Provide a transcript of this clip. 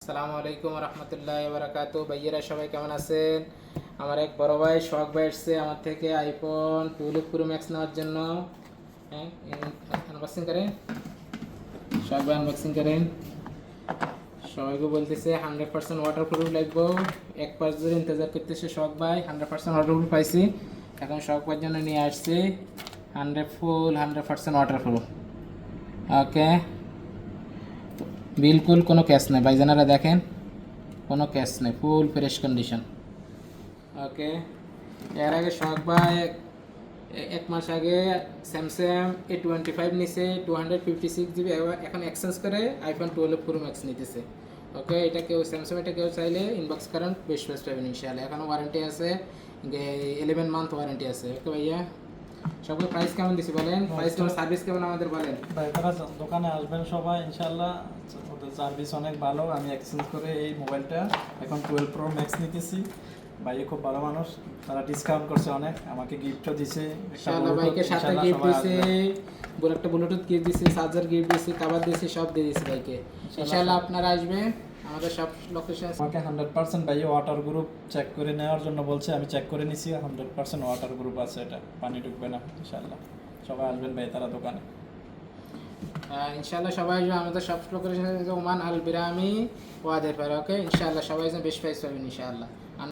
আসসালামু আলাইকুম রহমতুল্লাহ বারাকাতু। ভাইয়েরা সবাই কেমন আছেন? আমার এক বড় ভাই শখ ভাই এসছে আমার থেকে আইফোন 12 প্রো ম্যাক্স নেওয়ার জন্য। হ্যাঁ, আনবক্সিং করেন, শখ ভাই আনবক্সিং করেন। সবাইকে বলতেছে 100% ওয়াটারপ্রুফ লাগবো। 1 মাস ধরে ইন্তজার করতেছে শখ ভাই, 100% ওয়াটারপ্রুফ পাইছি। এখন শখ ভাইয়ের জন্য নিয়ে আসছি 100% ওয়াটারপ্রুফ। ওকে, বিলকুল কোনো ক্যাশ নেই ভাইজানারা, দেখেন কোনো ক্যাশ নেই, ফুল ফ্রেশ কন্ডিশন। ওকে, এর আগে শখ ভাই 1 মাস আগে স্যামসাং A25 নিছে 256 GB, এখন এক্সচেঞ্জ করে আইফোন 12 প্রো ম্যাক্স নিতেছে। ওকে, এটা কেউ স্যামসাং এটা কেউ চাইলে ইনবক্স করেন, বেশ বেশ পাবেন ইনশাআল্লাহ। এখনও ওয়ারেন্টি আছে, 11 মান্থ ওয়ারেন্টি আছে। ওকে ভাইয়া, সবগুলো প্রাইস কেমন দিছি বলেন, প্রাইস কেমন, সার্ভিস কেমন আমাদের বলেন। তারা দোকানে আসবেন সবাই ইনশাল্লাহ, ওদের সার্ভিস অনেক ভালো। আমি এক্সচেঞ্জ করে এই মোবাইলটা এখন 12 প্রো ম্যাক্স নিতেছি। ভাই খুব ভালো মানুষ, তারা ডিসকাউন্ট করছে অনেক, আমাকে গিফটও দিছে। ইনশাআল্লাহ ভাইকে সাথে গিফট দিছে, বড় একটা ব্লুটুথ গিফট দিছে, চার্জার গিফট দিছে, কভার দিছে, সব দিয়ে দিছে ভাইকে। ইনশাআল্লাহ আপনারা আসবেন আমাদের সব লোকেশন। আমাকে 100% ভাই ওয়াটার গ্রুপ চেক করে নেওয়ার জন্য বলছে, আমি চেক করে নিছি 100% ওয়াটার গ্রুপ আছে, এটা পানি ঢুকবে না ইনশাআল্লাহ। সবাই আসবেন ভাই তারা দোকানে। ইনশাআল্লাহ সবাই আসবে আমাদের সব লোকেশন, ওমান আল বিরামি ওয়াদের পারে। ওকে, ইনশাআল্লাহ সবাই বেশ প্রাইস পাবেন ইনশাআল্লাহ।